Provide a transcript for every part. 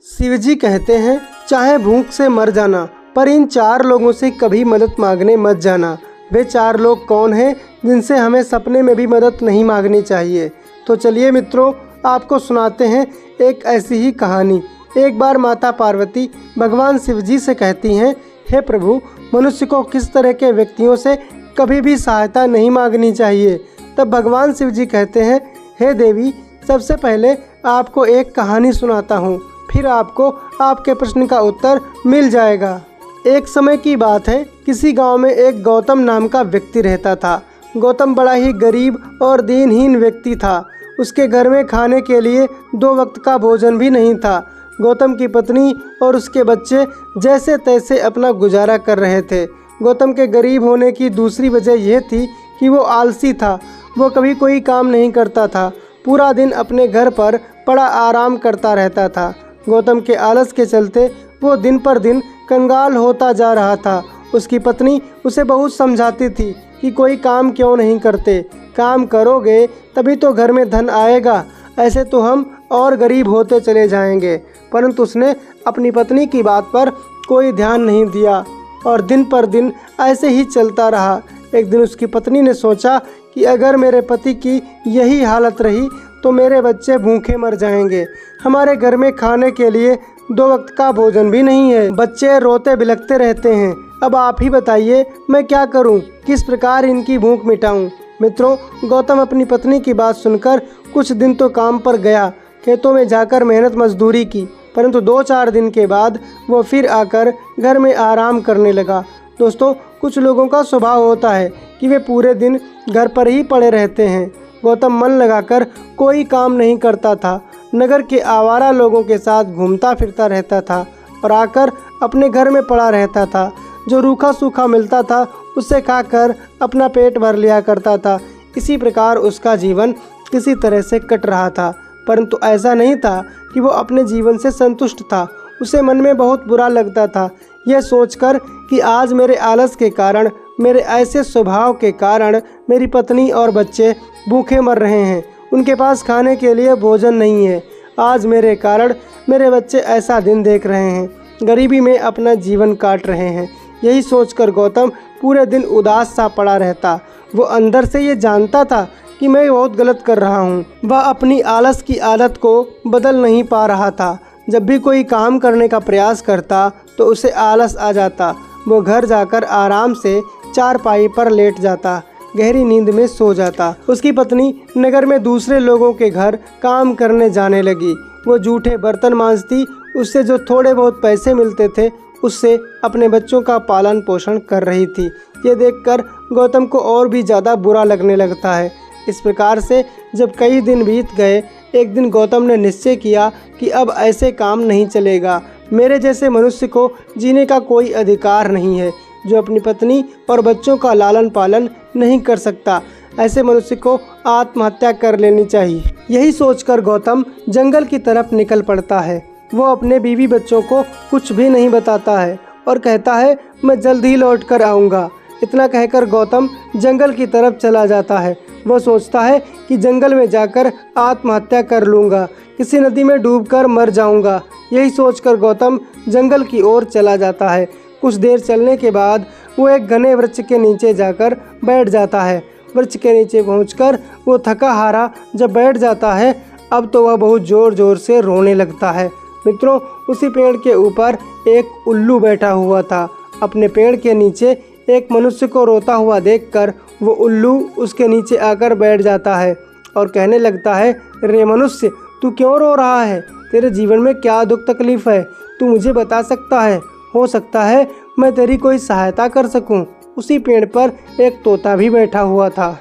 शिवजी कहते हैं, चाहे भूख से मर जाना, पर इन 4 लोगों से कभी मदद मांगने मत जाना। वे 4 लोग कौन हैं जिनसे हमें सपने में भी मदद नहीं मांगनी चाहिए। तो चलिए मित्रों, आपको सुनाते हैं एक ऐसी ही कहानी। एक बार माता पार्वती भगवान शिवजी से कहती हैं, हे प्रभु, मनुष्य को किस तरह के व्यक्तियों से कभी भी सहायता नहीं मांगनी चाहिए। तब भगवान शिवजी कहते हैं, हे देवी, सबसे पहले आपको एक कहानी सुनाता हूँ, फिर आपको आपके प्रश्न का उत्तर मिल जाएगा। एक समय की बात है, किसी गांव में एक गौतम नाम का व्यक्ति रहता था। गौतम बड़ा ही गरीब और दीनहीन व्यक्ति था। उसके घर में खाने के लिए 2 वक्त का भोजन भी नहीं था। गौतम की पत्नी और उसके बच्चे जैसे तैसे अपना गुजारा कर रहे थे। गौतम के गरीब होने की दूसरी वजह यह थी कि वो आलसी था। वो कभी कोई काम नहीं करता था, पूरा दिन अपने घर पर पड़ा आराम करता रहता था। गौतम के आलस के चलते वो दिन पर दिन कंगाल होता जा रहा था। उसकी पत्नी उसे बहुत समझाती थी कि कोई काम क्यों नहीं करते, काम करोगे तभी तो घर में धन आएगा, ऐसे तो हम और गरीब होते चले जाएंगे। परंतु उसने अपनी पत्नी की बात पर कोई ध्यान नहीं दिया और दिन पर दिन ऐसे ही चलता रहा। एक दिन उसकी पत्नी ने सोचा कि अगर मेरे पति की यही हालत रही तो मेरे बच्चे भूखे मर जाएंगे। हमारे घर में खाने के लिए 2 वक्त का भोजन भी नहीं है, बच्चे रोते बिलखते रहते हैं। अब आप ही बताइए मैं क्या करूं, किस प्रकार इनकी भूख मिटाऊं। मित्रों, गौतम अपनी पत्नी की बात सुनकर कुछ दिन तो काम पर गया, खेतों में जाकर मेहनत मजदूरी की, परंतु 2-4 दिन के बाद वो फिर आकर घर में आराम करने लगा। दोस्तों, कुछ लोगों का स्वभाव होता है कि वे पूरे दिन घर पर ही पड़े रहते हैं। गौतम मन लगाकर कोई काम नहीं करता था, नगर के आवारा लोगों के साथ घूमता फिरता रहता था और आकर अपने घर में पड़ा रहता था। जो रूखा सूखा मिलता था उसे खाकर अपना पेट भर लिया करता था। इसी प्रकार उसका जीवन किसी तरह से कट रहा था, परंतु ऐसा नहीं था कि वो अपने जीवन से संतुष्ट था। उसे मन में बहुत बुरा लगता था, यह सोचकर कि आज मेरे आलस के कारण, मेरे ऐसे स्वभाव के कारण मेरी पत्नी और बच्चे भूखे मर रहे हैं। उनके पास खाने के लिए भोजन नहीं है। आज मेरे कारण मेरे बच्चे ऐसा दिन देख रहे हैं, गरीबी में अपना जीवन काट रहे हैं। यही सोचकर गौतम पूरे दिन उदास सा पड़ा रहता। वो अंदर से ये जानता था कि मैं बहुत गलत कर रहा हूँ। वह अपनी आलस की आदत को बदल नहीं पा रहा था। जब भी कोई काम करने का प्रयास करता तो उसे आलस आ जाता। वो घर जाकर आराम से चारपाई पर लेट जाता, गहरी नींद में सो जाता। उसकी पत्नी नगर में दूसरे लोगों के घर काम करने जाने लगी। वो जूठे बर्तन मांजती, उससे जो थोड़े बहुत पैसे मिलते थे उससे अपने बच्चों का पालन पोषण कर रही थी। ये देखकर गौतम को और भी ज़्यादा बुरा लगने लगता है। इस प्रकार से जब कई दिन बीत गए, एक दिन गौतम ने निश्चय किया कि अब ऐसे काम नहीं चलेगा। मेरे जैसे मनुष्य को जीने का कोई अधिकार नहीं है जो अपनी पत्नी और बच्चों का लालन पालन नहीं कर सकता। ऐसे मनुष्य को आत्महत्या कर लेनी चाहिए। यही सोचकर गौतम जंगल की तरफ निकल पड़ता है। वो अपने बीवी बच्चों को कुछ भी नहीं बताता है और कहता है, मैं जल्द ही लौट कर आऊँगा। इतना कहकर गौतम जंगल की तरफ चला जाता है। वो सोचता है कि जंगल में जाकर आत्महत्या कर लूँगा, किसी नदी में डूबकर मर जाऊँगा। यही सोचकर गौतम जंगल की ओर चला जाता है। कुछ देर चलने के बाद वो एक घने वृक्ष के नीचे जाकर बैठ जाता है। वृक्ष के नीचे पहुंचकर वो थका हारा जब बैठ जाता है, अब तो वह बहुत ज़ोर ज़ोर से रोने लगता है। मित्रों, उसी पेड़ के ऊपर एक उल्लू बैठा हुआ था। अपने पेड़ के नीचे एक मनुष्य को रोता हुआ देखकर वो उल्लू उसके नीचे आकर बैठ जाता है और कहने लगता है, रे मनुष्य, तू क्यों रो रहा है? तेरे जीवन में क्या दुख तकलीफ़ है? तू मुझे बता सकता है? हो सकता है मैं तेरी कोई सहायता कर सकूं। उसी पेड़ पर एक तोता भी बैठा हुआ था।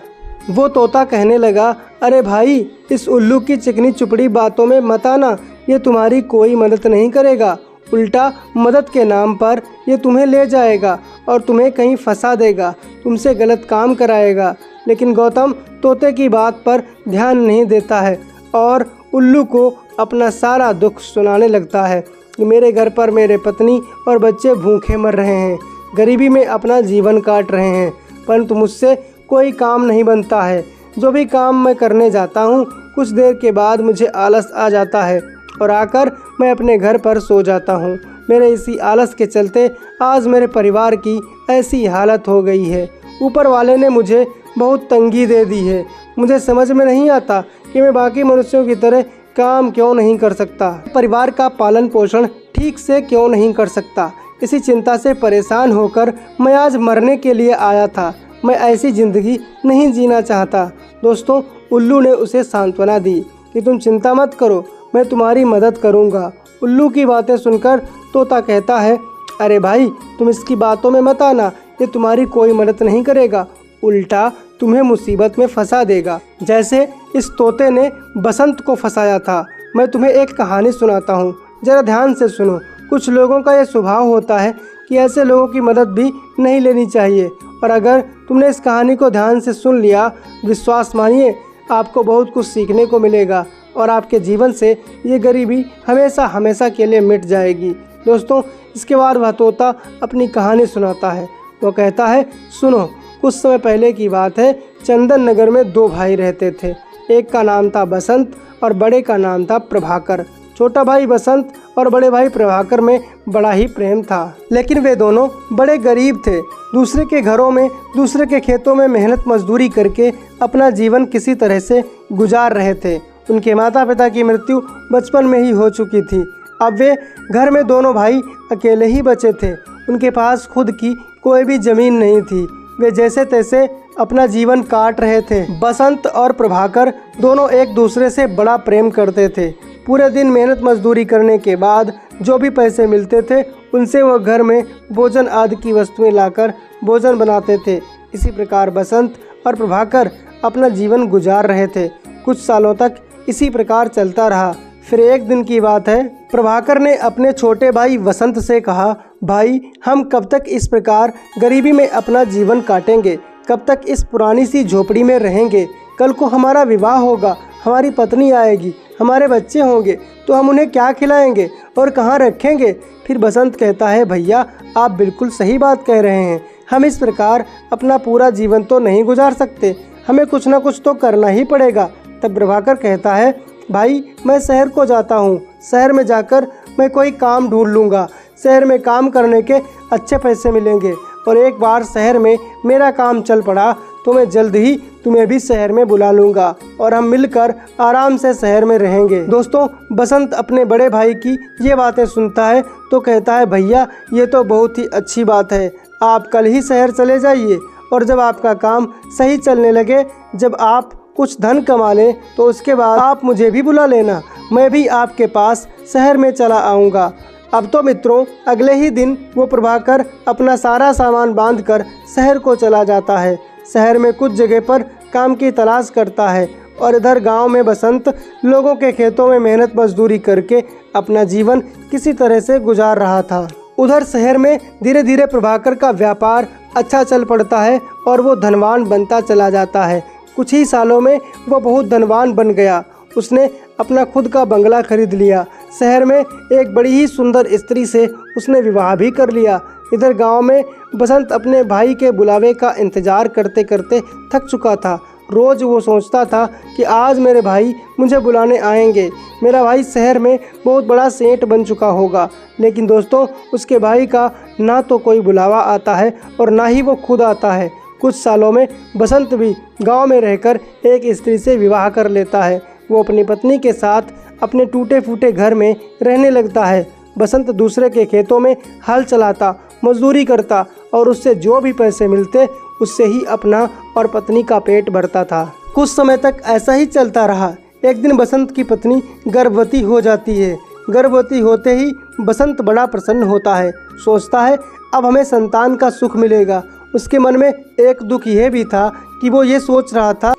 वो तोता कहने लगा, अरे भाई, इस उल्लू की चिकनी चुपड़ी बातों में मत आना, ये तुम्हारी कोई मदद नहीं करेगा। उल्टा मदद के नाम पर ये तुम्हें ले जाएगा और तुम्हें कहीं फंसा देगा, तुमसे गलत काम कराएगा। लेकिन गौतम तोते की बात पर ध्यान नहीं देता है और उल्लू को अपना सारा दुख सुनाने लगता है कि मेरे घर पर मेरे पत्नी और बच्चे भूखे मर रहे हैं, गरीबी में अपना जीवन काट रहे हैं, परंतु मुझसे कोई काम नहीं बनता है। जो भी काम मैं करने जाता हूँ, कुछ देर के बाद मुझे आलस आ जाता है और आकर मैं अपने घर पर सो जाता हूँ। मेरे इसी आलस के चलते आज मेरे परिवार की ऐसी हालत हो गई है। ऊपर वाले ने मुझे बहुत तंगी दे दी है। मुझे समझ में नहीं आता कि मैं बाकी मनुष्यों की तरह काम क्यों नहीं कर सकता, परिवार का पालन पोषण ठीक से क्यों नहीं कर सकता। इसी चिंता से परेशान होकर मैं आज मरने के लिए आया था। मैं ऐसी ज़िंदगी नहीं जीना चाहता। दोस्तों, उल्लू ने उसे सांत्वना दी कि तुम चिंता मत करो, मैं तुम्हारी मदद करूँगा। उल्लू की बातें सुनकर तोता कहता है, अरे भाई, तुम इसकी बातों में मत आना, ये तुम्हारी कोई मदद नहीं करेगा, उल्टा तुम्हें मुसीबत में फंसा देगा, जैसे इस तोते ने बसंत को फंसाया था। मैं तुम्हें एक कहानी सुनाता हूँ, ज़रा ध्यान से सुनो। कुछ लोगों का यह स्वभाव होता है कि ऐसे लोगों की मदद भी नहीं लेनी चाहिए, और अगर तुमने इस कहानी को ध्यान से सुन लिया, विश्वास मानिए आपको बहुत कुछ सीखने को मिलेगा और आपके जीवन से ये गरीबी हमेशा हमेशा के लिए मिट जाएगी। दोस्तों, इसके बाद वह तोता अपनी कहानी सुनाता है। वो कहता है, सुनो, कुछ समय पहले की बात है। चंदन नगर में दो भाई रहते थे। एक का नाम था बसंत और बड़े का नाम था प्रभाकर। छोटा भाई बसंत और बड़े भाई प्रभाकर में बड़ा ही प्रेम था, लेकिन वे दोनों बड़े गरीब थे। दूसरे के घरों में, दूसरे के खेतों में मेहनत मजदूरी करके अपना जीवन किसी तरह से गुजार रहे थे। उनके माता पिता की मृत्यु बचपन में ही हो चुकी थी। अब वे घर में दोनों भाई अकेले ही बचे थे। उनके पास खुद की कोई भी ज़मीन नहीं थी। वे जैसे तैसे अपना जीवन काट रहे थे। बसंत और प्रभाकर दोनों एक दूसरे से बड़ा प्रेम करते थे। पूरे दिन मेहनत मजदूरी करने के बाद जो भी पैसे मिलते थे, उनसे वो घर में भोजन आदि की वस्तुएं लाकर भोजन बनाते थे। इसी प्रकार बसंत और प्रभाकर अपना जीवन गुजार रहे थे। कुछ सालों तक इसी प्रकार चलता रहा। फिर एक दिन की बात है, प्रभाकर ने अपने छोटे भाई वसंत से कहा, भाई, हम कब तक इस प्रकार गरीबी में अपना जीवन काटेंगे? कब तक इस पुरानी सी झोपड़ी में रहेंगे? कल को हमारा विवाह होगा, हमारी पत्नी आएगी, हमारे बच्चे होंगे, तो हम उन्हें क्या खिलाएंगे और कहाँ रखेंगे? फिर बसंत कहता है, भैया, आप बिल्कुल सही बात कह रहे हैं। हम इस प्रकार अपना पूरा जीवन तो नहीं गुजार सकते, हमें कुछ ना कुछ तो करना ही पड़ेगा। तब प्रभाकर कहता है, भाई, मैं शहर को जाता हूँ, शहर में जाकर मैं कोई काम ढूंढ लूँगा। शहर में काम करने के अच्छे पैसे मिलेंगे, और एक बार शहर में मेरा काम चल पड़ा तो मैं जल्द ही तुम्हें भी शहर में बुला लूँगा और हम मिलकर आराम से शहर में रहेंगे। दोस्तों, बसंत अपने बड़े भाई की ये बातें सुनता है तो कहता है, भैया, ये तो बहुत ही अच्छी बात है। आप कल ही शहर चले जाइए, और जब आपका काम सही चलने लगे, जब आप कुछ धन कमा लें, तो उसके बाद आप मुझे भी बुला लेना, मैं भी आपके पास शहर में चला आऊँगा। अब तो मित्रों, अगले ही दिन वो प्रभाकर अपना सारा सामान बांधकर शहर को चला जाता है। शहर में कुछ जगह पर काम की तलाश करता है, और इधर गांव में बसंत लोगों के खेतों में मेहनत मजदूरी करके अपना जीवन किसी तरह से गुजार रहा था। उधर शहर में धीरे धीरे प्रभाकर का व्यापार अच्छा चल पड़ता है और वो धनवान बनता चला जाता है। कुछ ही सालों में वो बहुत धनवान बन गया। उसने अपना खुद का बंगला खरीद लिया। शहर में एक बड़ी ही सुंदर स्त्री से उसने विवाह भी कर लिया। इधर गांव में बसंत अपने भाई के बुलावे का इंतज़ार करते करते थक चुका था। रोज़ वो सोचता था कि आज मेरे भाई मुझे बुलाने आएंगे, मेरा भाई शहर में बहुत बड़ा सेठ बन चुका होगा। लेकिन दोस्तों, उसके भाई का ना तो कोई बुलावा आता है और ना ही वो खुद आता है। कुछ सालों में बसंत भी गांव में रहकर एक स्त्री से विवाह कर लेता है। वो अपनी पत्नी के साथ अपने टूटे फूटे घर में रहने लगता है। बसंत दूसरे के खेतों में हल चलाता, मजदूरी करता, और उससे जो भी पैसे मिलते उससे ही अपना और पत्नी का पेट भरता था। कुछ समय तक ऐसा ही चलता रहा। एक दिन बसंत की पत्नी गर्भवती हो जाती है। गर्भवती होते ही बसंत बड़ा प्रसन्न होता है। सोचता है, अब हमें संतान का सुख मिलेगा। उसके मन में एक दुख यह भी था कि वो ये सोच रहा था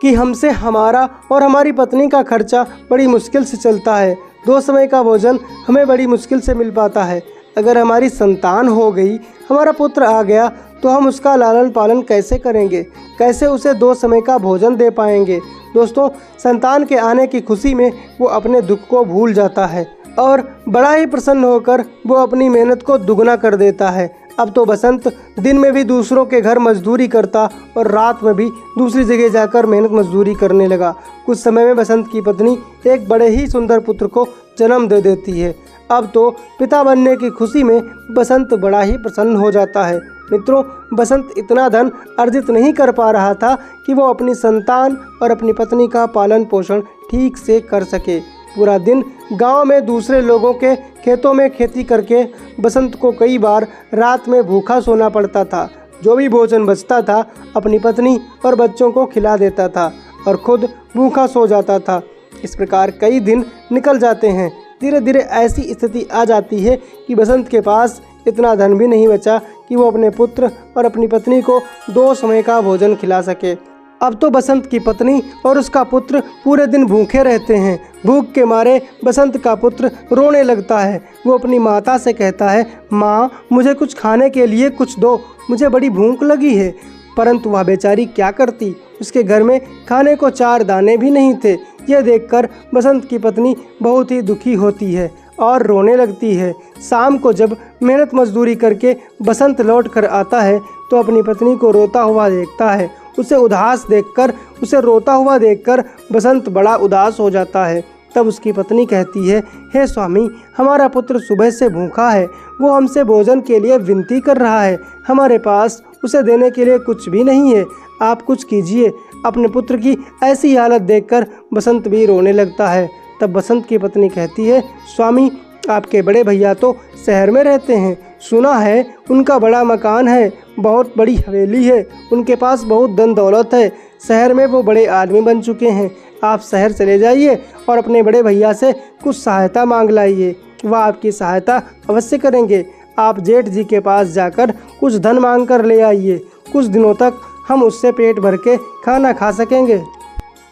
कि हमसे हमारा और हमारी पत्नी का खर्चा बड़ी मुश्किल से चलता है। 2 समय का भोजन हमें बड़ी मुश्किल से मिल पाता है। अगर हमारी संतान हो गई, हमारा पुत्र आ गया, तो हम उसका लालन पालन कैसे करेंगे? कैसे उसे 2 समय का भोजन दे पाएंगे? दोस्तों, संतान के आने की खुशी में वो अपने दुख को भूल जाता है और बड़ा ही प्रसन्न होकर वो अपनी मेहनत को दुगना कर देता है। अब तो बसंत दिन में भी दूसरों के घर मजदूरी करता और रात में भी दूसरी जगह जाकर मेहनत मजदूरी करने लगा। कुछ समय में बसंत की पत्नी एक बड़े ही सुंदर पुत्र को जन्म दे देती है। अब तो पिता बनने की खुशी में बसंत बड़ा ही प्रसन्न हो जाता है। मित्रों, बसंत इतना धन अर्जित नहीं कर पा रहा था कि वो अपनी संतान और अपनी पत्नी का पालन पोषण ठीक से कर सके। पूरा दिन गांव में दूसरे लोगों के खेतों में खेती करके बसंत को कई बार रात में भूखा सोना पड़ता था। जो भी भोजन बचता था अपनी पत्नी और बच्चों को खिला देता था और खुद भूखा सो जाता था। इस प्रकार कई दिन निकल जाते हैं। धीरे धीरे ऐसी स्थिति आ जाती है कि बसंत के पास इतना धन भी नहीं बचा कि वो अपने पुत्र और अपनी पत्नी को 2 समय का भोजन खिला सके। अब तो बसंत की पत्नी और उसका पुत्र पूरे दिन भूखे रहते हैं। भूख के मारे बसंत का पुत्र रोने लगता है। वो अपनी माता से कहता है, माँ मुझे कुछ खाने के लिए कुछ दो, मुझे बड़ी भूख लगी है। परंतु वह बेचारी क्या करती, उसके घर में खाने को 4 दाने भी नहीं थे। यह देखकर बसंत की पत्नी बहुत ही दुखी होती है और रोने लगती है। शाम को जब मेहनत मजदूरी करके बसंत लौट कर आता है तो अपनी पत्नी को रोता हुआ देखता है। उसे रोता हुआ देखकर बसंत बड़ा उदास हो जाता है। तब उसकी पत्नी कहती है, हे स्वामी, हमारा पुत्र सुबह से भूखा है। वो हमसे भोजन के लिए विनती कर रहा है। हमारे पास उसे देने के लिए कुछ भी नहीं है। आप कुछ कीजिए। अपने पुत्र की ऐसी हालत देखकर बसंत भी रोने लगता है। तब बसंत की पत्नी कहती है, स्वामी, आपके बड़े भैया तो शहर में रहते हैं। सुना है उनका बड़ा मकान है, बहुत बड़ी हवेली है, उनके पास बहुत धन दौलत है। शहर में वो बड़े आदमी बन चुके हैं। आप शहर चले जाइए और अपने बड़े भैया से कुछ सहायता मांग लाइए। वह आपकी सहायता अवश्य करेंगे। आप जेठ जी के पास जाकर कुछ धन मांग कर ले आइए। कुछ दिनों तक हम उससे पेट भर के खाना खा सकेंगे।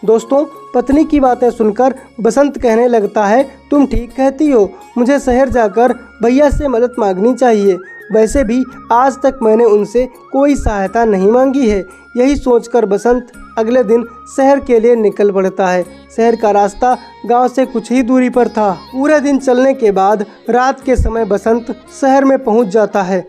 दोस्तों, पत्नी की बातें सुनकर बसंत कहने लगता है, तुम ठीक कहती हो, मुझे शहर जाकर भैया से मदद मांगनी चाहिए। वैसे भी आज तक मैंने उनसे कोई सहायता नहीं मांगी है। यही सोचकर बसंत अगले दिन शहर के लिए निकल पड़ता है। शहर का रास्ता गांव से कुछ ही दूरी पर था। पूरे दिन चलने के बाद रात के समय बसंत शहर में पहुंच जाता है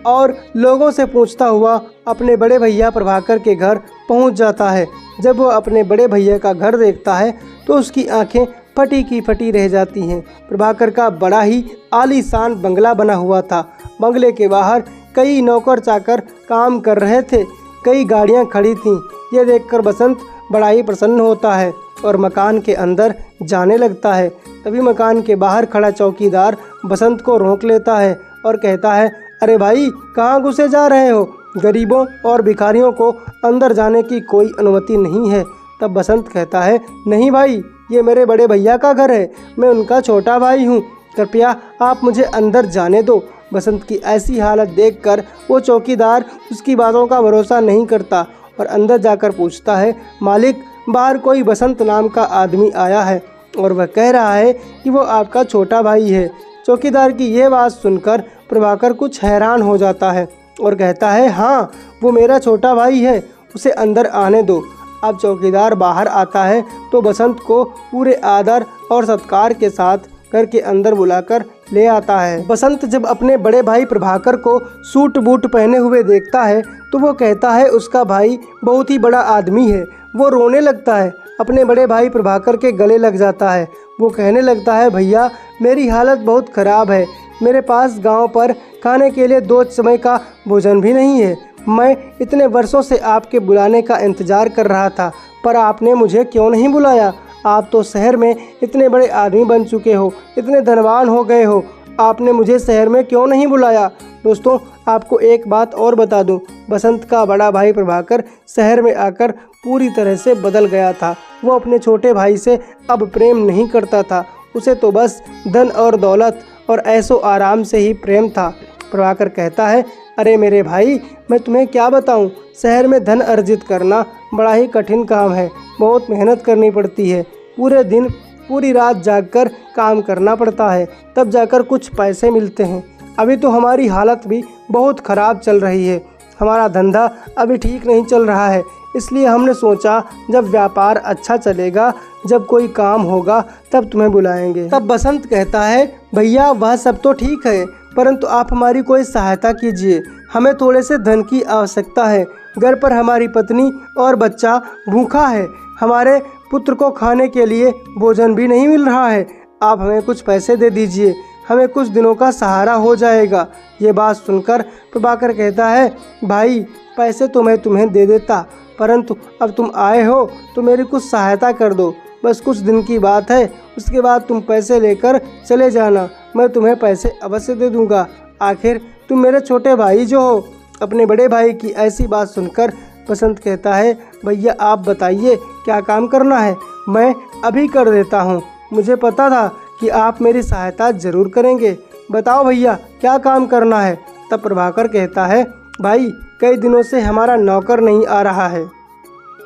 और लोगों से पूछता हुआ अपने बड़े भैया प्रभाकर के घर पहुंच जाता है। जब वो अपने बड़े भैया का घर देखता है तो उसकी आंखें फटी की फटी रह जाती हैं। प्रभाकर का बड़ा ही आलीशान बंगला बना हुआ था। बंगले के बाहर कई नौकर चाकर काम कर रहे थे। कई गाड़ियां खड़ी थीं। यह देखकर बसंत बड़ा ही प्रसन्न होता है और मकान के अंदर जाने लगता है। तभी मकान के बाहर खड़ा चौकीदार बसंत को रोक लेता है और कहता है, अरे भाई, कहाँ घुसे जा रहे हो? गरीबों और भिखारियों को अंदर जाने की कोई अनुमति नहीं है। तब बसंत कहता है, नहीं भाई, ये मेरे बड़े भैया का घर है, मैं उनका छोटा भाई हूँ, कृपया आप मुझे अंदर जाने दो। बसंत की ऐसी हालत देखकर वो चौकीदार उसकी बातों का भरोसा नहीं करता और अंदर जाकर पूछता है, मालिक, बाहर कोई बसंत नाम का आदमी आया है और वह कह रहा है कि वो आपका छोटा भाई है। चौकीदार की यह बात सुनकर प्रभाकर कुछ हैरान हो जाता है और कहता है, हाँ, वो मेरा छोटा भाई है, उसे अंदर आने दो। अब चौकीदार बाहर आता है तो बसंत को पूरे आदर और सत्कार के साथ घर के अंदर बुलाकर ले आता है। बसंत जब अपने बड़े भाई प्रभाकर को सूट बूट पहने हुए देखता है तो वो कहता है उसका भाई बहुत ही बड़ा आदमी है। वो रोने लगता है, अपने बड़े भाई प्रभाकर के गले लग जाता है। वो कहने लगता है, भैया, मेरी हालत बहुत ख़राब है। मेरे पास गांव पर खाने के लिए 2 समय का भोजन भी नहीं है। मैं इतने वर्षों से आपके बुलाने का इंतज़ार कर रहा था, पर आपने मुझे क्यों नहीं बुलाया? आप तो शहर में इतने बड़े आदमी बन चुके हो, इतने धनवान हो गए हो, आपने मुझे शहर में क्यों नहीं बुलाया? दोस्तों, आपको एक बात और बता दूं, बसंत का बड़ा भाई प्रभाकर शहर में आकर पूरी तरह से बदल गया था। वो अपने छोटे भाई से अब प्रेम नहीं करता था। उसे तो बस धन और दौलत और ऐशो आराम से ही प्रेम था। प्रभाकर कहता है, अरे मेरे भाई, मैं तुम्हें क्या बताऊं, शहर में धन अर्जित करना बड़ा ही कठिन काम है। बहुत मेहनत करनी पड़ती है। पूरे दिन पूरी रात जागकर काम करना पड़ता है, तब जाकर कुछ पैसे मिलते हैं। अभी तो हमारी हालत भी बहुत ख़राब चल रही है। हमारा धंधा अभी ठीक नहीं चल रहा है, इसलिए हमने सोचा जब व्यापार अच्छा चलेगा, जब कोई काम होगा, तब तुम्हें बुलाएंगे। तब बसंत कहता है, भैया, वह सब तो ठीक है, परंतु आप हमारी कोई सहायता कीजिए। हमें थोड़े से धन की आवश्यकता है। घर पर हमारी पत्नी और बच्चा भूखा है। हमारे पुत्र को खाने के लिए भोजन भी नहीं मिल रहा है। आप हमें कुछ पैसे दे दीजिए, हमें कुछ दिनों का सहारा हो जाएगा। ये बात सुनकर प्रभाकर कहता है, भाई पैसे तो मैं तुम्हें दे देता, परंतु अब तुम आए हो तो मेरी कुछ सहायता कर दो। बस कुछ दिन की बात है, उसके बाद तुम पैसे लेकर चले जाना, मैं तुम्हें पैसे अवश्य दे दूंगा। आखिर तुम मेरे छोटे भाई जो हो। अपने बड़े भाई की ऐसी बात सुनकर बसंत कहता है, भैया आप बताइए क्या काम करना है, मैं अभी कर देता हूँ। मुझे पता था कि आप मेरी सहायता ज़रूर करेंगे, बताओ भैया क्या काम करना है। तब प्रभाकर कहता है, भाई कई दिनों से हमारा नौकर नहीं आ रहा है,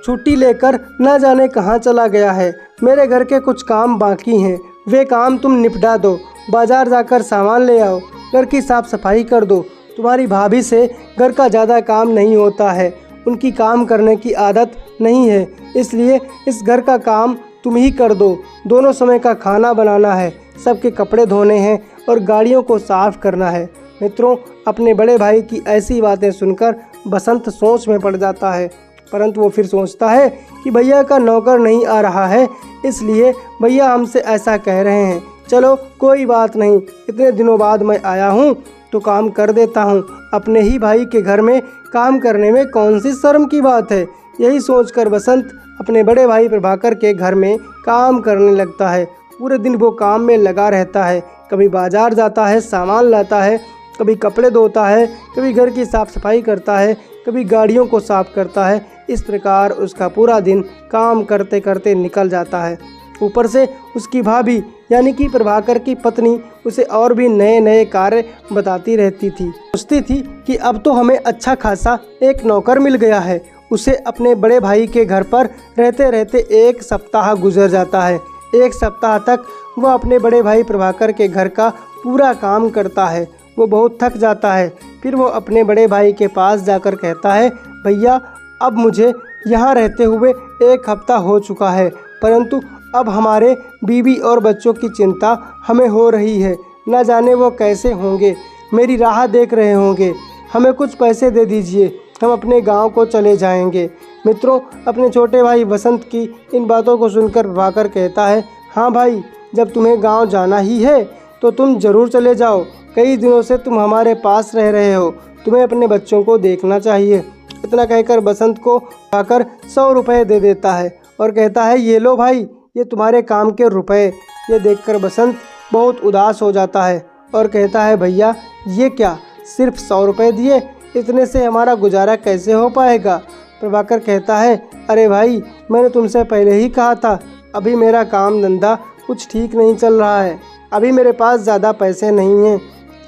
छुट्टी लेकर न जाने कहाँ चला गया है। मेरे घर के कुछ काम बाकी हैं, वे काम तुम निपटा दो। बाजार जाकर सामान ले आओ, घर की साफ़ सफाई कर दो। तुम्हारी भाभी से घर का ज़्यादा काम नहीं होता है, उनकी काम करने की आदत नहीं है, इसलिए इस घर का काम तुम ही कर दो। दोनों समय का खाना बनाना है, सबके कपड़े धोने हैं और गाड़ियों को साफ़ करना है। मित्रों, अपने बड़े भाई की ऐसी बातें सुनकर बसंत सोच में पड़ जाता है, परंतु वो फिर सोचता है कि भैया का नौकर नहीं आ रहा है, इसलिए भैया हमसे ऐसा कह रहे हैं। चलो कोई बात नहीं, इतने दिनों बाद मैं आया हूँ तो काम कर देता हूँ। अपने ही भाई के घर में काम करने में कौन सी शर्म की बात है। यही सोचकर बसंत अपने बड़े भाई प्रभाकर के घर में काम करने लगता है। पूरे दिन वो काम में लगा रहता है, कभी बाजार जाता है, सामान लाता है, कभी कपड़े धोता है, कभी घर की साफ़ सफाई करता है, कभी गाड़ियों को साफ़ करता है। इस प्रकार उसका पूरा दिन काम करते करते निकल जाता है। ऊपर से उसकी भाभी यानी कि प्रभाकर की पत्नी उसे और भी नए नए कार्य बताती रहती थी। सोचती थी कि अब तो हमें अच्छा खासा एक नौकर मिल गया है। उसे अपने बड़े भाई के घर पर रहते रहते एक सप्ताह गुजर जाता है। एक सप्ताह तक वह अपने बड़े भाई प्रभाकर के घर का पूरा काम करता है। वो बहुत थक जाता है। फिर वो अपने बड़े भाई के पास जाकर कहता है, भैया अब मुझे यहाँ रहते हुए एक हफ्ता हो चुका है, परंतु अब हमारे बीवी और बच्चों की चिंता हमें हो रही है। न जाने वो कैसे होंगे, मेरी राह देख रहे होंगे। हमें कुछ पैसे दे दीजिए, हम अपने गांव को चले जाएंगे। मित्रों, अपने छोटे भाई बसंत की इन बातों को सुनकर प्रभाकर कहता है, हाँ भाई, जब तुम्हें गांव जाना ही है तो तुम ज़रूर चले जाओ। कई दिनों से तुम हमारे पास रह रहे हो, तुम्हें अपने बच्चों को देखना चाहिए। इतना कहकर बसंत को पाकर 100 रुपये दे देता है और कहता है, ये लो भाई, ये तुम्हारे काम के रुपए। ये देखकर बसंत बहुत उदास हो जाता है और कहता है, भैया ये क्या, सिर्फ 100 रुपये दिए, इतने से हमारा गुजारा कैसे हो पाएगा। प्रभाकर कहता है, अरे भाई, मैंने तुमसे पहले ही कहा था, अभी मेरा काम धंधा कुछ ठीक नहीं चल रहा है, अभी मेरे पास ज़्यादा पैसे नहीं हैं,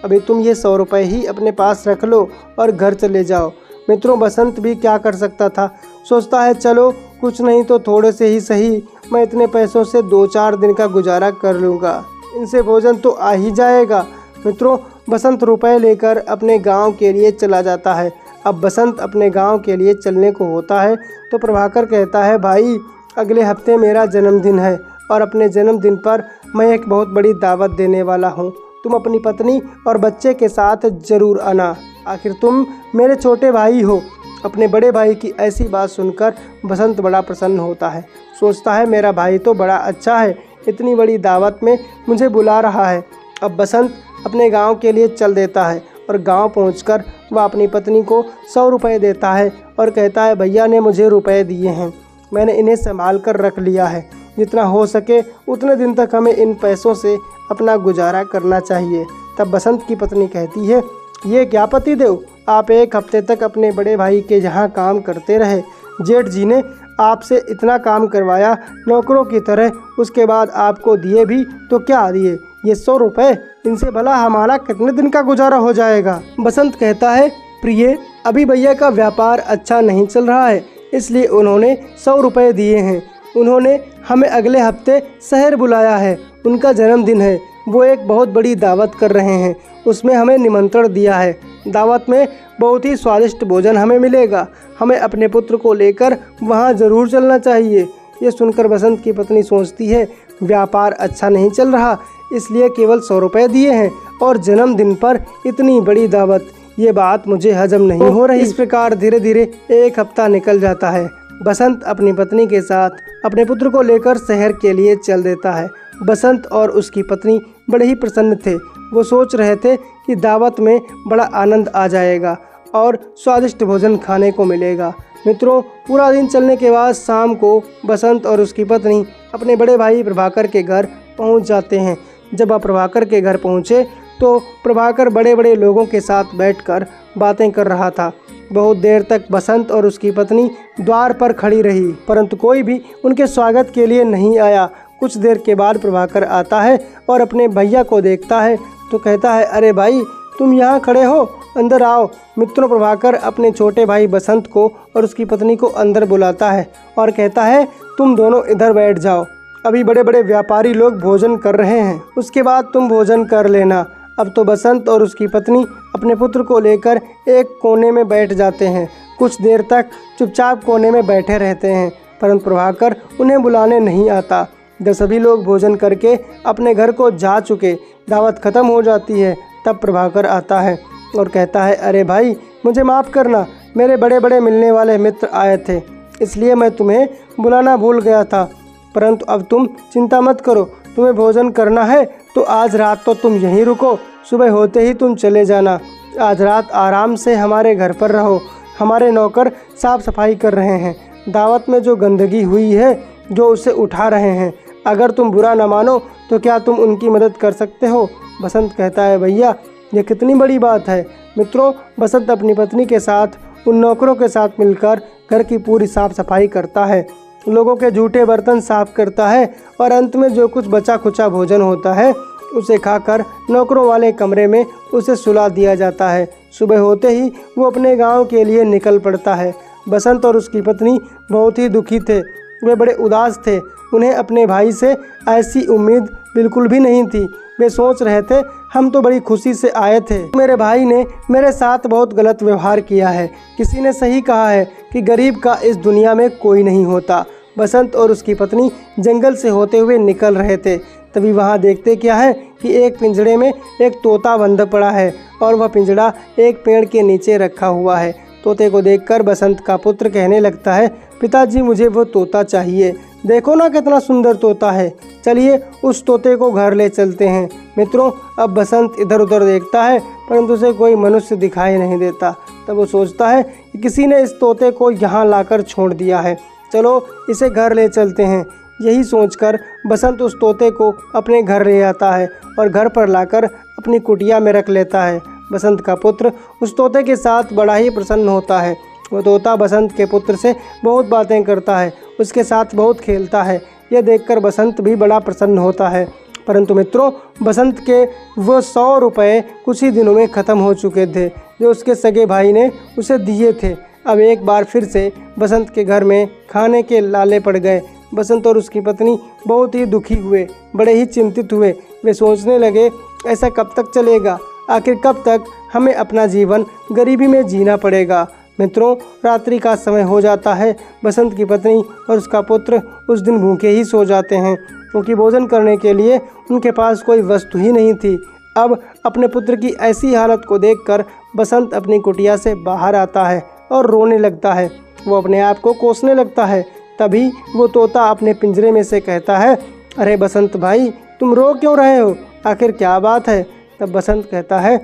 अभी तुम ये 100 रुपये ही अपने पास रख लो और घर चले जाओ। मित्रों, बसंत भी क्या कर सकता था, सोचता है चलो कुछ नहीं तो थोड़े से ही सही, मैं इतने पैसों से 2-4 दिन का गुजारा कर लूँगा, इनसे भोजन तो आ ही जाएगा। मित्रों, बसंत रुपए लेकर अपने गांव के लिए चला जाता है। अब बसंत अपने गांव के लिए चलने को होता है तो प्रभाकर कहता है, भाई अगले हफ्ते मेरा जन्मदिन है और अपने जन्मदिन पर मैं एक बहुत बड़ी दावत देने वाला हूँ। तुम अपनी पत्नी और बच्चे के साथ ज़रूर आना, आखिर तुम मेरे छोटे भाई हो। अपने बड़े भाई की ऐसी बात सुनकर बसंत बड़ा प्रसन्न होता है। सोचता है, मेरा भाई तो बड़ा अच्छा है, इतनी बड़ी दावत में मुझे बुला रहा है। अब बसंत अपने गांव के लिए चल देता है और गांव पहुंचकर वह अपनी पत्नी को 100 रुपये देता है और कहता है, भैया ने मुझे रुपए दिए हैं, मैंने इन्हें संभाल कर रख लिया है, जितना हो सके उतने दिन तक हमें इन पैसों से अपना गुजारा करना चाहिए। तब बसंत की पत्नी कहती है, ये क्या पतिदेव, आप एक हफ्ते तक अपने बड़े भाई के यहाँ काम करते रहे, जेठ जी ने आपसे इतना काम करवाया नौकरों की तरह, उसके बाद आपको दिए भी तो क्या दिए, ये 100 रुपये, इनसे भला हमारा कितने दिन का गुजारा हो जाएगा। बसंत कहता है, प्रिय, अभी भैया का व्यापार अच्छा नहीं चल रहा है, इसलिए उन्होंने 100 रुपये दिए हैं। उन्होंने हमें अगले हफ्ते शहर बुलाया है, उनका जन्मदिन है, वो एक बहुत बड़ी दावत कर रहे हैं, उसमें हमें निमंत्रण दिया है। दावत में बहुत ही स्वादिष्ट भोजन हमें मिलेगा, हमें अपने पुत्र को लेकर वहाँ ज़रूर चलना चाहिए। ये सुनकर बसंत की पत्नी सोचती है, व्यापार अच्छा नहीं चल रहा, इसलिए केवल 100 रुपये दिए हैं और जन्मदिन पर इतनी बड़ी दावत, ये बात मुझे हजम नहीं हो रही। इस प्रकार धीरे धीरे एक हफ्ता निकल जाता है। बसंत अपनी पत्नी के साथ अपने पुत्र को लेकर शहर के लिए चल देता है। बसंत और उसकी पत्नी बड़े ही प्रसन्न थे। वो सोच रहे थे कि दावत में बड़ा आनंद आ जाएगा और स्वादिष्ट भोजन खाने को मिलेगा। मित्रों, पूरा दिन चलने के बाद शाम को बसंत और उसकी पत्नी अपने बड़े भाई प्रभाकर के घर पहुंच जाते हैं। जब वह प्रभाकर के घर पहुंचे तो प्रभाकर बड़े बड़े लोगों के साथ बैठकर बातें कर रहा था। बहुत देर तक बसंत और उसकी पत्नी द्वार पर खड़ी रही, परंतु कोई भी उनके स्वागत के लिए नहीं आया। कुछ देर के बाद प्रभाकर आता है और अपने भैया को देखता है तो कहता है, अरे भाई, तुम यहाँ खड़े हो, अंदर आओ। मित्रों, प्रभाकर अपने छोटे भाई बसंत को और उसकी पत्नी को अंदर बुलाता है और कहता है, तुम दोनों इधर बैठ जाओ, अभी बड़े बड़े व्यापारी लोग भोजन कर रहे हैं, उसके बाद तुम भोजन कर लेना। अब तो बसंत और उसकी पत्नी अपने पुत्र को लेकर एक कोने में बैठ जाते हैं। कुछ देर तक चुपचाप कोने में बैठे रहते हैं, परंतु प्रभाकर उन्हें बुलाने नहीं आता। जब सभी लोग भोजन करके अपने घर को जा चुके, दावत ख़त्म हो जाती है, तब प्रभाकर आता है और कहता है, अरे भाई, मुझे माफ़ करना, मेरे बड़े बड़े मिलने वाले मित्र आए थे, इसलिए मैं तुम्हें बुलाना भूल गया था। परंतु अब तुम चिंता मत करो, तुम्हें भोजन करना है तो आज रात तो तुम यहीं रुको, सुबह होते ही तुम चले जाना। आज रात आराम से हमारे घर पर रहो, हमारे नौकर साफ़ सफाई कर रहे हैं। दावत में जो गंदगी हुई है, जो उसे उठा रहे हैं, अगर तुम बुरा न मानो तो क्या तुम उनकी मदद कर सकते हो? बसंत कहता है, भैया, ये कितनी बड़ी बात है। मित्रों, बसंत अपनी पत्नी के साथ उन नौकरों के साथ मिलकर घर की पूरी साफ़ सफाई करता है, लोगों के जूठे बर्तन साफ करता है और अंत में जो कुछ बचा खुचा भोजन होता है उसे खाकर नौकरों वाले कमरे में उसे सुला दिया जाता है। सुबह होते ही वो अपने गांव के लिए निकल पड़ता है। बसंत और उसकी पत्नी बहुत ही दुखी थे, वे बड़े उदास थे। उन्हें अपने भाई से ऐसी उम्मीद बिल्कुल भी नहीं थी। वे सोच रहे थे, हम तो बड़ी खुशी से आए थे, मेरे भाई ने मेरे साथ बहुत गलत व्यवहार किया है। किसी ने सही कहा है कि गरीब का इस दुनिया में कोई नहीं होता। बसंत और उसकी पत्नी जंगल से होते हुए निकल रहे थे, तभी वहाँ देखते क्या है कि एक पिंजड़े में एक तोता बंद पड़ा है और वह पिंजड़ा एक पेड़ के नीचे रखा हुआ है। तोते को देखकर बसंत का पुत्र कहने लगता है, पिताजी, मुझे वो तोता चाहिए, देखो ना कितना सुंदर तोता है, चलिए उस तोते को घर ले चलते हैं। मित्रों, अब बसंत इधर उधर देखता है परंतु उसे कोई मनुष्य दिखाई नहीं देता। तब वो सोचता है कि किसी ने इस तोते को यहाँ लाकर छोड़ दिया है, चलो इसे घर ले चलते हैं। यही सोचकर बसंत उस तोते को अपने घर ले आता है और घर पर लाकर अपनी कुटिया में रख लेता है। बसंत का पुत्र उस तोते के साथ बड़ा ही प्रसन्न होता है। वो तोता बसंत के पुत्र से बहुत बातें करता है, उसके साथ बहुत खेलता है। यह देखकर बसंत भी बड़ा प्रसन्न होता है। परंतु मित्रों, बसंत के वो 100 रुपये कुछ ही दिनों में ख़त्म हो चुके थे जो उसके सगे भाई ने उसे दिए थे। अब एक बार फिर से बसंत के घर में खाने के लाले पड़ गए। बसंत और उसकी पत्नी बहुत ही दुखी हुए, बड़े ही चिंतित हुए। वे सोचने लगे, ऐसा कब तक चलेगा? आखिर कब तक हमें अपना जीवन गरीबी में जीना पड़ेगा? मित्रों, रात्रि का समय हो जाता है। बसंत की पत्नी और उसका पुत्र उस दिन भूखे ही सो जाते हैं क्योंकि भोजन करने के लिए उनके पास कोई वस्तु ही नहीं थी। अब अपने पुत्र की ऐसी हालत को देखकर बसंत अपनी कुटिया से बाहर आता है और रोने लगता है। वो अपने आप को कोसने लगता है। तभी वो तोता अपने पिंजरे में से कहता है, अरे बसंत भाई, तुम रो क्यों रहे हो? आखिर क्या बात है? तब बसंत कहता है,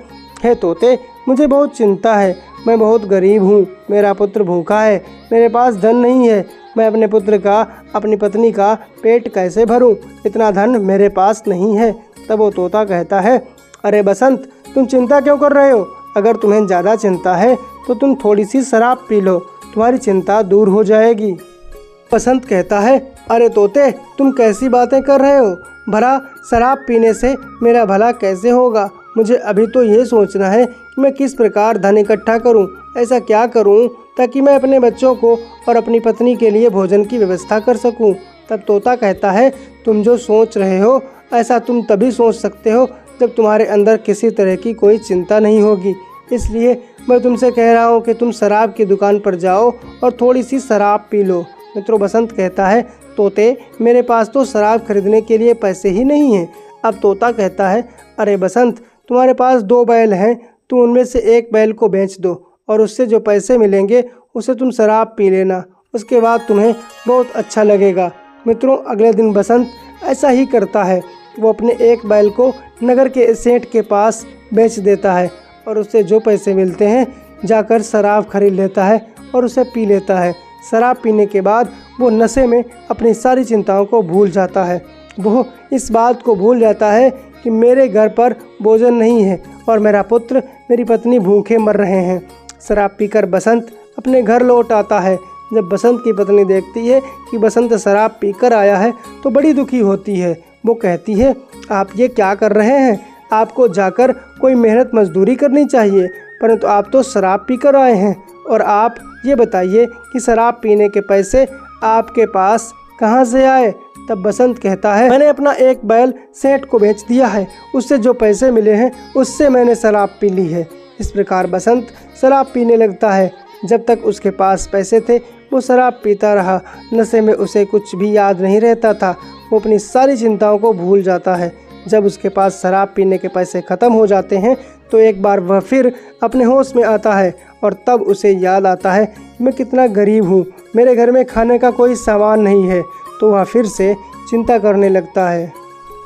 हे तोते, मुझे बहुत चिंता है, मैं बहुत गरीब हूँ, मेरा पुत्र भूखा है, मेरे पास धन नहीं है, मैं अपने पुत्र का, अपनी पत्नी का पेट कैसे भरूँ? इतना धन मेरे पास नहीं है। तब वो तोता कहता है, अरे बसंत, तुम चिंता क्यों कर रहे हो? अगर तुम्हें ज़्यादा चिंता है तो तुम थोड़ी सी शराब पी लो, तुम्हारी चिंता दूर हो जाएगी। बसंत कहता है, अरे तोते, तुम कैसी बातें कर रहे हो? भला शराब पीने से मेरा भला कैसे होगा? मुझे अभी तो ये सोचना है कि मैं किस प्रकार धन इकट्ठा करूं, ऐसा क्या करूं ताकि मैं अपने बच्चों को और अपनी पत्नी के लिए भोजन की व्यवस्था कर सकूं। तब तोता कहता है, तुम जो सोच रहे हो ऐसा तुम तभी सोच सकते हो जब तुम्हारे अंदर किसी तरह की कोई चिंता नहीं होगी। इसलिए मैं तुमसे कह रहा हूँ कि तुम शराब की दुकान पर जाओ और थोड़ी सी शराब पी लो। मित्रों, बसंत कहता है, तोते, मेरे पास तो शराब खरीदने के लिए पैसे ही नहीं हैं। अब तोता कहता है, अरे बसंत, तुम्हारे पास 2 बैल हैं, तुम उनमें से एक बैल को बेच दो और उससे जो पैसे मिलेंगे उससे तुम शराब पी लेना, उसके बाद तुम्हें बहुत अच्छा लगेगा। मित्रों, अगले दिन बसंत ऐसा ही करता है। वो अपने एक बैल को नगर के सेठ के पास बेच देता है और उससे जो पैसे मिलते हैं जाकर शराब खरीद लेता है और उसे पी लेता है। शराब पीने के बाद वो नशे में अपनी सारी चिंताओं को भूल जाता है। वो इस बात को भूल जाता है कि मेरे घर पर भोजन नहीं है और मेरा पुत्र मेरी पत्नी भूखे मर रहे हैं। शराब पीकर बसंत अपने घर लौट आता है। जब बसंत की पत्नी देखती है कि बसंत शराब पीकर आया है तो बड़ी दुखी होती है। वो कहती है, आप ये क्या कर रहे हैं? आपको जाकर कोई मेहनत मजदूरी करनी चाहिए, परंतु आप तो शराब पीकर आए हैं। और आप ये बताइए कि शराब पीने के पैसे आपके पास कहाँ से आए? तब बसंत कहता है, मैंने अपना एक बैल सेठ को बेच दिया है, उससे जो पैसे मिले हैं उससे मैंने शराब पी ली है। इस प्रकार बसंत शराब पीने लगता है। जब तक उसके पास पैसे थे वो शराब पीता रहा। नशे में उसे कुछ भी याद नहीं रहता था। वो अपनी सारी चिंताओं को भूल जाता है। जब उसके पास शराब पीने के पैसे ख़त्म हो जाते हैं तो एक बार वह फिर अपने होश में आता है और तब उसे याद आता है मैं कितना गरीब हूँ, मेरे घर में खाने का कोई सामान नहीं है। तो वह फिर से चिंता करने लगता है।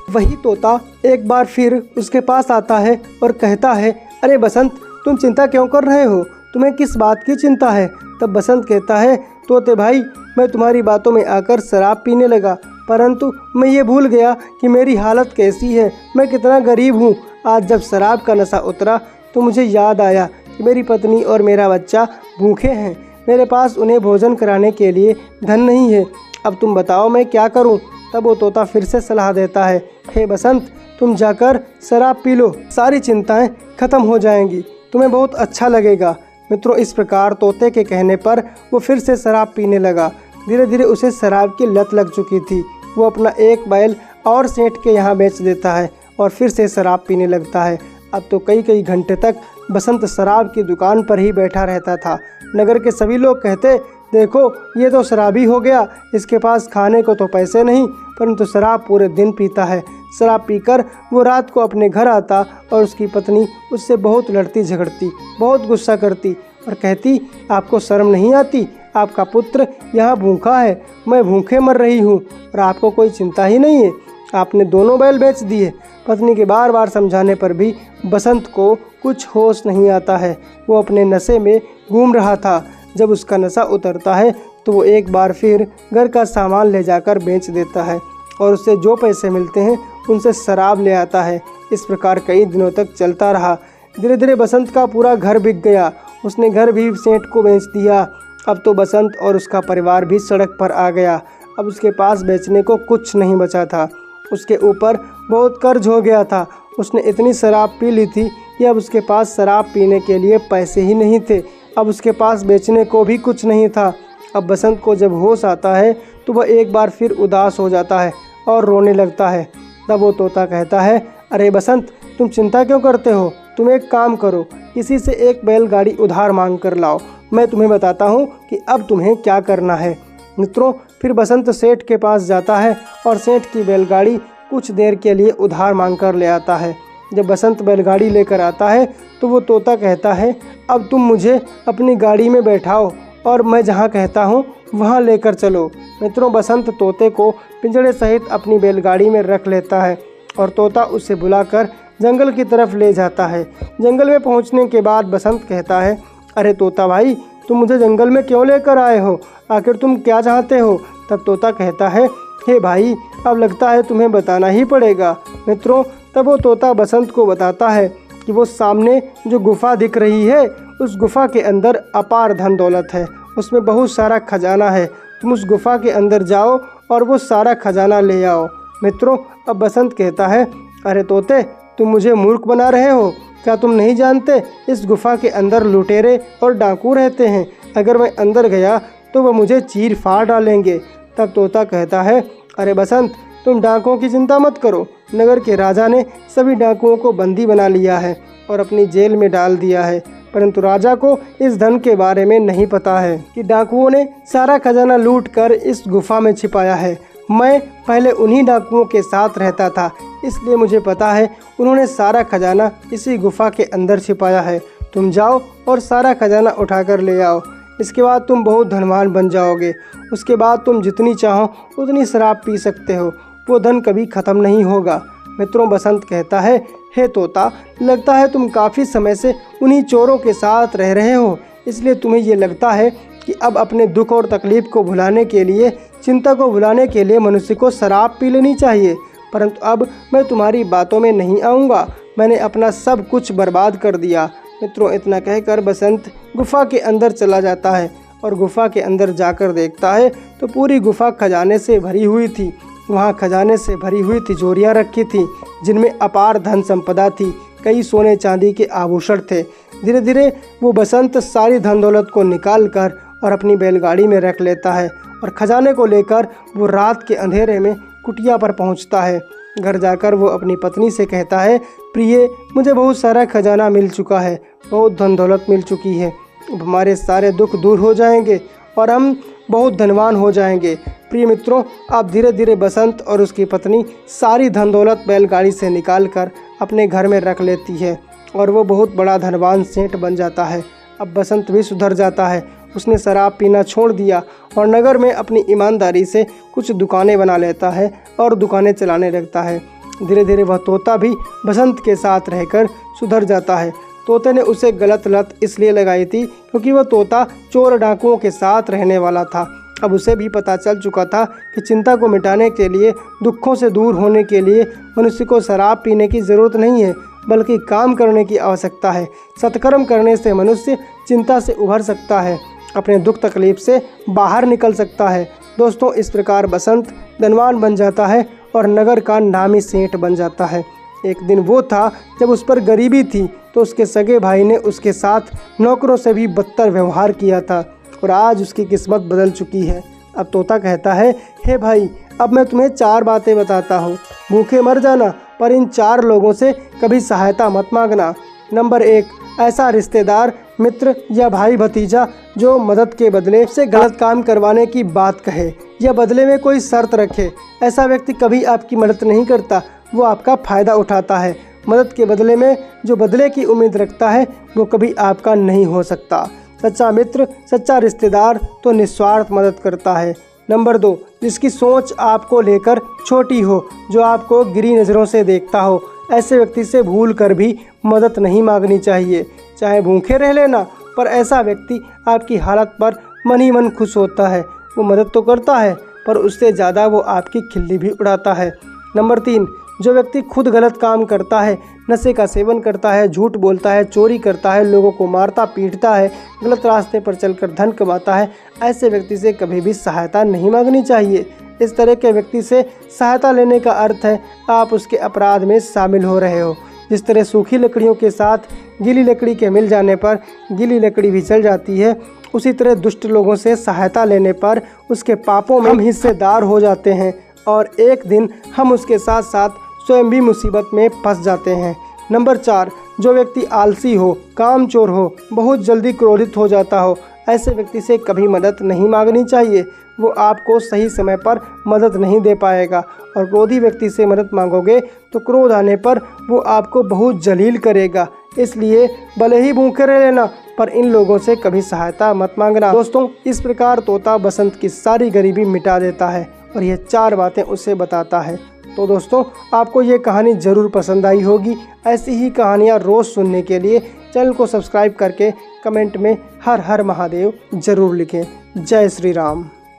वही तोता एक बार फिर उसके पास आता है और कहता है, अरे बसंत, तुम चिंता क्यों कर रहे हो? तुम्हें किस बात की चिंता है? तब बसंत कहता है, तोते भाई, मैं तुम्हारी बातों में आकर शराब पीने लगा, परंतु मैं ये भूल गया कि मेरी हालत कैसी है, मैं कितना गरीब हूँ। आज जब शराब का नशा उतरा तो मुझे याद आया कि मेरी पत्नी और मेरा बच्चा भूखे हैं, मेरे पास उन्हें भोजन कराने के लिए धन नहीं है। अब तुम बताओ मैं क्या करूं? तब वो तोता फिर से सलाह देता है, हे बसंत, तुम जाकर शराब पी लो, सारी चिंताएं खत्म हो जाएंगी, तुम्हें बहुत अच्छा लगेगा। मित्रों, इस प्रकार तोते के कहने पर वो फिर से शराब पीने लगा। धीरे धीरे उसे शराब की लत लग चुकी थी। वो अपना एक बैल और सेठ के यहाँ बेच देता है और फिर से शराब पीने लगता है। अब तो कई कई घंटे तक बसंत शराब की दुकान पर ही बैठा रहता था। नगर के सभी लोग कहते, देखो ये तो शराबी हो गया, इसके पास खाने को तो पैसे नहीं, परंतु शराब पूरे दिन पीता है। शराब पीकर वो रात को अपने घर आता और उसकी पत्नी उससे बहुत लड़ती झगड़ती, बहुत गुस्सा करती और कहती, आपको शर्म नहीं आती? आपका पुत्र यहाँ भूखा है, मैं भूखे मर रही हूँ और आपको कोई चिंता ही नहीं है। आपने दोनों बैल बेच दिए। पत्नी के बार बार समझाने पर भी बसंत को कुछ होश नहीं आता है। वो अपने नशे में घूम रहा था। जब उसका नशा उतरता है तो वो एक बार फिर घर का सामान ले जाकर बेच देता है और उससे जो पैसे मिलते हैं उनसे शराब ले आता है। इस प्रकार कई दिनों तक चलता रहा। धीरे धीरे बसंत का पूरा घर बिक गया। उसने घर भी सेठ को बेच दिया। अब तो बसंत और उसका परिवार भी सड़क पर आ गया। अब उसके पास बेचने को कुछ नहीं बचा था। उसके ऊपर बहुत कर्ज हो गया था। उसने इतनी शराब पी ली थी कि अब उसके पास शराब पीने के लिए पैसे ही नहीं थे। अब उसके पास बेचने को भी कुछ नहीं था। अब बसंत को जब होश आता है तो वह एक बार फिर उदास हो जाता है और रोने लगता है। तब वो तोता कहता है, अरे बसंत, तुम चिंता क्यों करते हो? तुम एक काम करो, किसी से एक बैलगाड़ी उधार मांग कर लाओ। मैं तुम्हें बताता हूँ कि अब तुम्हें क्या करना है। मित्रों, फिर बसंत सेठ के पास जाता है और सेठ की बैलगाड़ी कुछ देर के लिए उधार मांग कर ले आता है। जब बसंत बैलगाड़ी लेकर आता है तो वो तोता कहता है, अब तुम मुझे अपनी गाड़ी में बैठाओ और मैं जहाँ कहता हूँ वहाँ लेकर चलो। मित्रों, बसंत तोते को पिंजड़े सहित अपनी बैलगाड़ी में रख लेता है और तोता उसे बुलाकर जंगल की तरफ ले जाता है। जंगल में पहुँचने के बाद बसंत कहता है, अरे तोता भाई, तुम मुझे जंगल में क्यों लेकर आए हो? आखिर तुम क्या चाहते हो? तब तोता कहता है, हे भाई, अब लगता है तुम्हें बताना ही पड़ेगा। मित्रों, तब वो तोता बसंत को बताता है कि वो सामने जो गुफा दिख रही है उस गुफा के अंदर अपार धन दौलत है, उसमें बहुत सारा खजाना है। तुम उस गुफा के अंदर जाओ और वो सारा खजाना ले आओ। मित्रों, अब बसंत कहता है, अरे तोते, तुम मुझे मूर्ख बना रहे हो? क्या तुम नहीं जानते इस गुफा के अंदर लुटेरे और डाकू रहते हैं? अगर मैं अंदर गया तो वह मुझे चीर फाड़ डालेंगे। तब तोता कहता है, अरे बसंत, तुम डाकुओं की चिंता मत करो। नगर के राजा ने सभी डाकुओं को बंदी बना लिया है और अपनी जेल में डाल दिया है, परंतु राजा को इस धन के बारे में नहीं पता है कि डाकुओं ने सारा खजाना लूट कर इस गुफा में छिपाया है। मैं पहले उन्हीं डाकुओं के साथ रहता था, इसलिए मुझे पता है उन्होंने सारा खजाना इसी गुफा के अंदर छिपाया है। तुम जाओ और सारा खजाना उठाकर ले आओ। इसके बाद तुम बहुत धनवान बन जाओगे। उसके बाद तुम जितनी चाहो उतनी शराब पी सकते हो। वो धन कभी ख़त्म नहीं होगा। मित्रों, बसंत कहता है, हे तोता, लगता है तुम काफ़ी समय से उन्हीं चोरों के साथ रह रहे हो, इसलिए तुम्हें ये लगता है कि अब अपने दुख और तकलीफ़ को भुलाने के लिए, चिंता को भुलाने के लिए मनुष्य को शराब पी लेनी चाहिए। परंतु अब मैं तुम्हारी बातों में नहीं आऊँगा, मैंने अपना सब कुछ बर्बाद कर दिया। मित्रों, इतना कहकर बसंत गुफा के अंदर चला जाता है और गुफा के अंदर जाकर देखता है तो पूरी गुफा खजाने से भरी हुई थी। वहाँ खजाने से भरी हुई तिजोरियाँ रखी थी जिनमें अपार धन संपदा थी, कई सोने चांदी के आभूषण थे। धीरे धीरे वो बसंत सारी धन दौलत को निकाल कर और अपनी बैलगाड़ी में रख लेता है और खजाने को लेकर वो रात के अंधेरे में कुटिया पर पहुँचता है। घर जाकर वो अपनी पत्नी से कहता है, प्रिय, मुझे बहुत सारा खजाना मिल चुका है, बहुत धन दौलत मिल चुकी है, अब हमारे सारे दुख दूर हो जाएंगे और हम बहुत धनवान हो जाएंगे। प्रिय मित्रों, आप धीरे धीरे बसंत और उसकी पत्नी सारी धन दौलत बैलगाड़ी से निकाल कर अपने घर में रख लेती है और वो बहुत बड़ा धनवान सेठ बन जाता है। अब बसंत भी सुधर जाता है, उसने शराब पीना छोड़ दिया और नगर में अपनी ईमानदारी से कुछ दुकानें बना लेता है और दुकानें चलाने लगता है। धीरे धीरे वह तोता भी बसंत के साथ रहकर सुधर जाता है। तोते ने उसे गलत लत इसलिए लगाई थी क्योंकि वह तोता चोर डाकुओं के साथ रहने वाला था। अब उसे भी पता चल चुका था कि चिंता को मिटाने के लिए, दुखों से दूर होने के लिए मनुष्य को शराब पीने की ज़रूरत नहीं है, बल्कि काम करने की आवश्यकता है। सत्कर्म करने से मनुष्य चिंता से उभर सकता है, अपने दुख तकलीफ से बाहर निकल सकता है। दोस्तों, इस प्रकार बसंत धनवान बन जाता है और नगर का नामी सेठ बन जाता है। एक दिन वो था जब उस पर गरीबी थी, तो उसके सगे भाई ने उसके साथ नौकरों से भी बदतर व्यवहार किया था और आज उसकी किस्मत बदल चुकी है। अब तोता कहता है, हे भाई, अब मैं तुम्हें 4 बातें बताता हूँ, भूखे मर जाना, पर इन 4 लोगों से कभी सहायता मत मांगना। नंबर 1, ऐसा रिश्तेदार, मित्र या भाई भतीजा जो मदद के बदले से गलत काम करवाने की बात कहे या बदले में कोई शर्त रखे। ऐसा व्यक्ति कभी आपकी मदद नहीं करता, वो आपका फ़ायदा उठाता है। मदद के बदले में जो बदले की उम्मीद रखता है वो कभी आपका नहीं हो सकता। सच्चा मित्र, सच्चा रिश्तेदार तो निस्वार्थ मदद करता है। नंबर 2, जिसकी सोच आपको लेकर छोटी हो, जो आपको गिरी नज़रों से देखता हो, ऐसे व्यक्ति से भूल कर भी मदद नहीं मांगनी चाहिए, चाहे भूखे रह लेना, पर ऐसा व्यक्ति आपकी हालत पर मन ही मन खुश होता है। वो मदद तो करता है, पर उससे ज़्यादा वो आपकी खिल्ली भी उड़ाता है। नंबर 3, जो व्यक्ति खुद गलत काम करता है, नशे का सेवन करता है, झूठ बोलता है, चोरी करता है, लोगों को मारता पीटता है, गलत रास्ते पर चलकर धन कमाता है, ऐसे व्यक्ति से कभी भी सहायता नहीं मांगनी चाहिए। इस तरह के व्यक्ति से सहायता लेने का अर्थ है आप उसके अपराध में शामिल हो रहे हो। जिस तरह सूखी लकड़ियों के साथ गीली लकड़ी के मिल जाने पर गीली लकड़ी भी जल जाती है, उसी तरह दुष्ट लोगों से सहायता लेने पर उसके पापों में हम हिस्सेदार हो जाते हैं और एक दिन हम उसके साथ साथ स्वयं भी मुसीबत में फंस जाते हैं। नंबर 4, जो व्यक्ति आलसी हो, कामचोर हो, बहुत जल्दी क्रोधित हो जाता हो, ऐसे व्यक्ति से कभी मदद नहीं मांगनी चाहिए। वो आपको सही समय पर मदद नहीं दे पाएगा और क्रोधी व्यक्ति से मदद मांगोगे तो क्रोध आने पर वो आपको बहुत जलील करेगा। इसलिए भले ही भूखे रह लेना, पर इन लोगों से कभी सहायता मत मांगना। दोस्तों, इस प्रकार तोता बसंत की सारी गरीबी मिटा देता है और ये 4 बातें उसे बताता है। तो दोस्तों, आपको ये कहानी ज़रूर पसंद आई होगी। ऐसी ही कहानियाँ रोज़ सुनने के लिए चैनल को सब्सक्राइब करके कमेंट में हर हर महादेव ज़रूर लिखें। जय श्री राम।